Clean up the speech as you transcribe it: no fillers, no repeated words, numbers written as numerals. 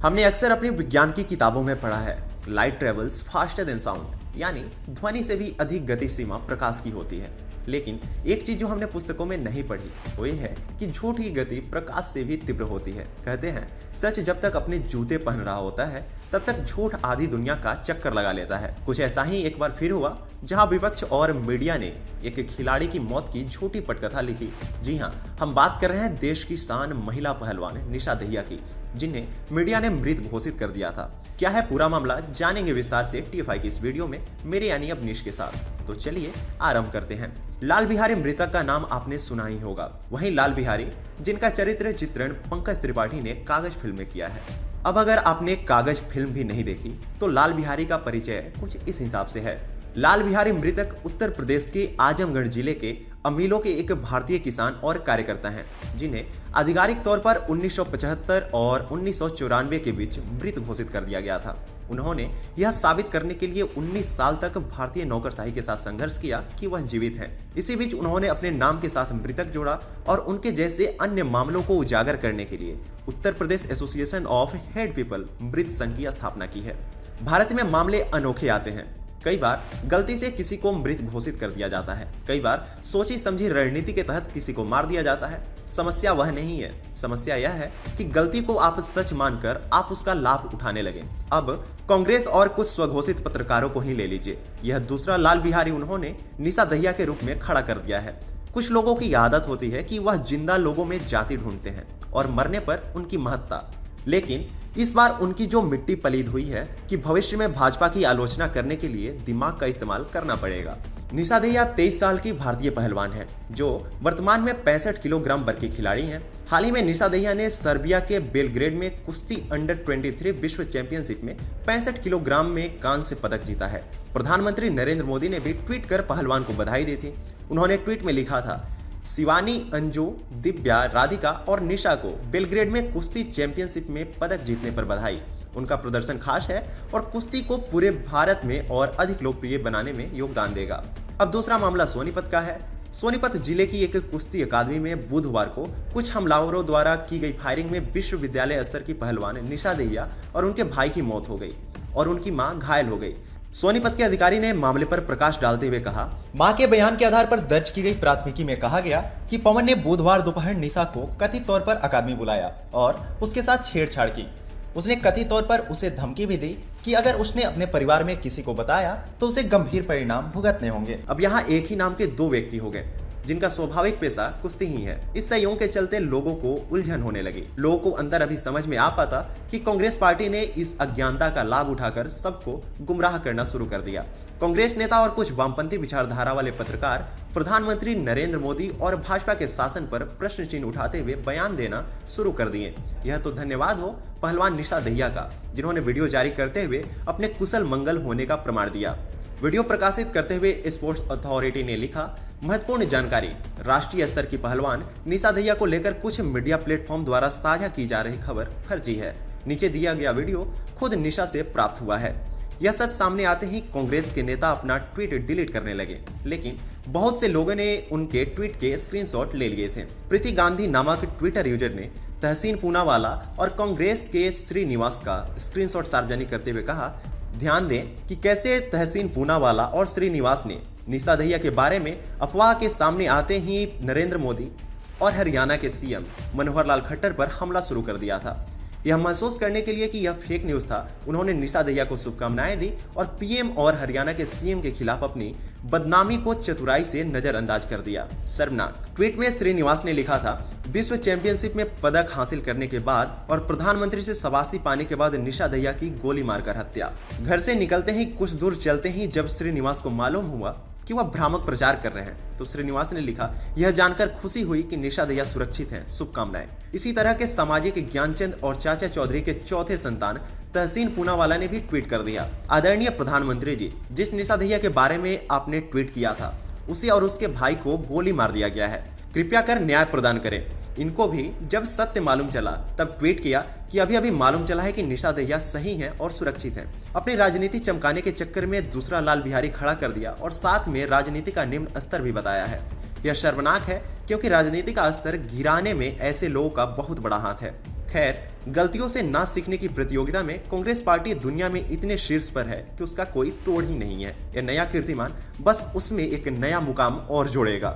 हमने अक्सर अपनी विज्ञान की किताबों में पढ़ा है, light travels faster than sound, यानी ध्वनि से भी अधिक गति सीमा प्रकाश की होती है। लेकिन एक चीज जो हमने पुस्तकों में नहीं पढ़ी वो ये है कि झूठ की गति प्रकाश से भी तीव्र होती है। कहते हैं सच जब तक अपने जूते पहन रहा होता है तब तक झूठ आधी दुनिया का चक्कर लगा लेता है। कुछ ऐसा ही एक बार फिर हुआ जहां विपक्ष और मीडिया ने एक खिलाड़ी की मौत की झूठी पटकथा लिखी। जी हाँ, हम बात कर रहे हैं देश की शान महिला पहलवान निशा दहिया की, जिन्हें मीडिया ने मृत घोषित कर दिया था। क्या है पूरा मामला, जानेंगे विस्तार से TFI की इस वीडियो में मेरे यानी अवनीश के साथ। तो चलिए आरंभ करते हैं। लाल बिहारी मृतक का नाम आपने सुना ही होगा। वहीं लाल बिहारी जिनका चरित्र चित्रण पंकज त्रिपाठी ने कागज फिल्म में किया है। अब अगर आपने कागज फिल्म भी नहीं देखी तो लाल बिहारी का परिचय कुछ इस हिसाब से है। लाल बिहारी मृतक उत्तर प्रदेश के आजमगढ़ जिले के अमीलों के एक भारतीय किसान और कार्यकर्ता हैं, जिन्हें आधिकारिक तौर पर 1975 और 1994 के बीच मृत घोषित कर दिया गया था। उन्होंने यह साबित करने के लिए 19 साल तक भारतीय नौकरशाही के साथ संघर्ष किया कि वह जीवित हैं। इसी बीच उन्होंने अपने नाम के साथ मृतक जोड़ा और उनके जैसे अन्य मामलों को उजागर करने के लिए Uttar Pradesh association of head people मृत संघ की स्थापना की है। भारत में मामले अनोखे आते हैं। कई बार गलती से किसी को मृत घोषित कर दिया जाता है, कई बार सोची समझी रणनीति के तहत किसी को मार दिया जाता है। समस्या वह नहीं है, समस्या यह है कि गलती को आप सच मानकर आप उसका लाभ उठाने लगे। अब कांग्रेस और कुछ स्वघोषित पत्रकारों को ही ले लीजिए, यह दूसरा लाल बिहारी उन्होंने निशा दहिया के रूप में खड़ा कर दिया है। कुछ लोगों की आदत होती है कि वह जिंदा लोगों में जाति ढूंढते हैं और मरने पर उनकी महत्ता। लेकिन इस बार उनकी जो मिट्टी पलीद हुई है कि भविष्य में भाजपा की आलोचना करने के लिए दिमाग का इस्तेमाल करना पड़ेगा। निशा दहिया 23 साल की भारतीय पहलवान है जो वर्तमान में 65 किलोग्राम वर्ग की खिलाड़ी हैं। हाल ही में निशा दहिया ने सर्बिया के बेलग्रेड में कुश्ती अंडर 23 विश्व चैंपियनशिप में 65 किलोग्राम में कांस्य पदक जीता है। प्रधानमंत्री नरेंद्र मोदी ने भी ट्वीट कर पहलवान को बधाई दी थी। उन्होंने ट्वीट में लिखा था, शिवानी, अंजू, दिव्या, राधिका और निशा को बेलग्रेड में कुश्ती चैंपियनशिप में पदक जीतने पर बधाई। उनका प्रदर्शन खास है और कुश्ती को पूरे भारत में और अधिक लोकप्रिय बनाने में योगदान देगा। अब दूसरा मामला सोनीपत का है। सोनीपत जिले की एक कुश्ती अकादमी में बुधवार को कुछ हमलावरों द्वारा की गई फायरिंग में विश्वविद्यालय स्तर की पहलवान निशा दहिया और उनके भाई की मौत हो गई और उनकी मां घायल हो गई। सोनीपत के अधिकारी ने मामले पर प्रकाश डालते हुए कहा, मां के बयान के आधार पर दर्ज की गई प्राथमिकी में कहा गया कि पवन ने बुधवार दोपहर निशा को कथित तौर पर अकादमी बुलाया और उसके साथ छेड़छाड़ की। उसने कथित तौर पर उसे धमकी भी दी कि अगर उसने अपने परिवार में किसी को बताया तो उसे गंभीर परिणाम भुगतने होंगे। अब यहाँ एक ही नाम के दो व्यक्ति हो गए जिनका स्वाभाविक पेशा कुश्ती ही है। इस संयोग के चलते लोगों को उलझन होने लगी। लोगों को अंदर अभी समझ में आ पाता कि कांग्रेस पार्टी ने इस अज्ञानता का लाभ उठाकर सबको गुमराह करना शुरू कर दिया। कांग्रेस नेता और कुछ वामपंथी विचारधारा वाले पत्रकार प्रधानमंत्री नरेंद्र मोदी और भाजपा के शासन पर प्रश्न चिन्ह उठाते हुए बयान देना शुरू कर दिए। यह तो धन्यवाद हो पहलवान निशा दहिया का, जिन्होंने वीडियो जारी करते हुए अपने कुशल मंगल होने का प्रमाण दिया। वीडियो प्रकाशित करते हुए स्पोर्ट्स अथॉरिटी ने लिखा, महत्वपूर्ण जानकारी, राष्ट्रीय स्तर की पहलवान निशा दहिया को लेकर कुछ मीडिया प्लेटफॉर्म द्वारा साझा की जा रही खबर फर्जी है। नीचे दिया गया वीडियो खुद निशा से प्राप्त हुआ है। यह सच सामने आते ही कांग्रेस के नेता अपना ट्वीट डिलीट करने लगे, लेकिन बहुत से लोगों ने उनके ट्वीट के स्क्रीनशॉट ले लिए थे। प्रीति गांधी नामक ट्विटर यूजर ने तहसीन पूनावाला और कांग्रेस के श्रीनिवास का स्क्रीनशॉट सार्वजनिक करते हुए कहा, ध्यान दें कि कैसे तहसीन पूनावाला और श्रीनिवास ने निशा दहिया के बारे में अफवाह के सामने आते ही नरेंद्र मोदी और हरियाणा के CM मनोहर लाल खट्टर पर हमला शुरू कर दिया था। यह महसूस करने के लिए कि यह फेक न्यूज था, उन्होंने निशा दहिया को शुभकामनाएं दी और PM और हरियाणा के CM के खिलाफ अपनी बदनामी को चतुराई से नजरअंदाज कर दिया। शर्मनाक। ट्वीट में श्रीनिवास ने लिखा था, विश्व चैंपियनशिप में पदक हासिल करने के बाद और प्रधानमंत्री से शाबाशी पाने के बाद निशा दहिया की गोली मारकर हत्या। घर से निकलते ही कुछ दूर चलते ही जब श्रीनिवास को मालूम हुआ कि वह भ्रामक प्रचार कर रहे हैं तो श्रीनिवास ने लिखा, यह जानकर खुशी हुई कि निशा दहिया सुरक्षित हैं, शुभकामनाएं। इसी तरह के सामाजिक ज्ञानचंद और चाचा चौधरी के चौथे संतान तहसीन पूनावाला ने भी ट्वीट कर दिया, आदरणीय प्रधानमंत्री जी, जिस निशा दहिया के बारे में आपने ट्वीट किया था उसे और उसके भाई को गोली मार दिया गया है, कृपया कर न्याय प्रदान करें। इनको भी जब सत्य मालूम चला तब ट्वीट किया कि अभी अभी मालूम चला है कि निशा दहिया सही हैं और सुरक्षित हैं। अपनी राजनीति चमकाने के चक्कर में दूसरा लाल बिहारी खड़ा कर दिया और साथ में राजनीति का निम्न स्तर भी बताया है। यह शर्मनाक है क्योंकि राजनीति का स्तर गिराने में ऐसे लोगों का बहुत बड़ा हाथ है। खैर, गलतियों से ना सीखने की प्रतियोगिता में कांग्रेस पार्टी दुनिया में इतने शीर्ष पर है कि उसका कोई तोड़ ही नहीं है। यह नया कीर्तिमान बस उसमें एक नया मुकाम और जोड़ेगा।